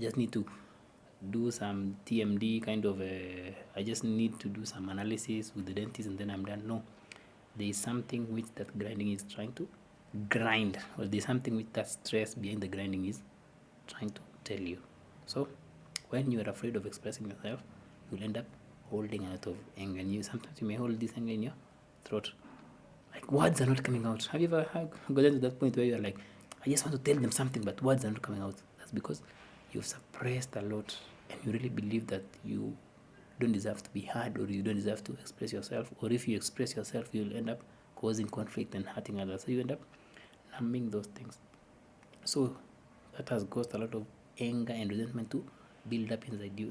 just need to do some TMD kind of I just need to do some analysis with the dentist and then I'm done. No, there is something which that grinding is trying to grind, or there's something which that stress behind the grinding is trying to tell you. So when you are afraid of expressing yourself, you'll end up holding a lot of anger, and sometimes you may hold this anger in your throat, like words are not coming out. Have you ever gotten to that point where you're like, I just want to tell them something but words are not coming out? That's because you've suppressed a lot and you really believe that you don't deserve to be heard, or you don't deserve to express yourself, or if you express yourself you'll end up causing conflict and hurting others, so you end up numbing those things. So that has caused a lot of anger and resentment to build up inside you.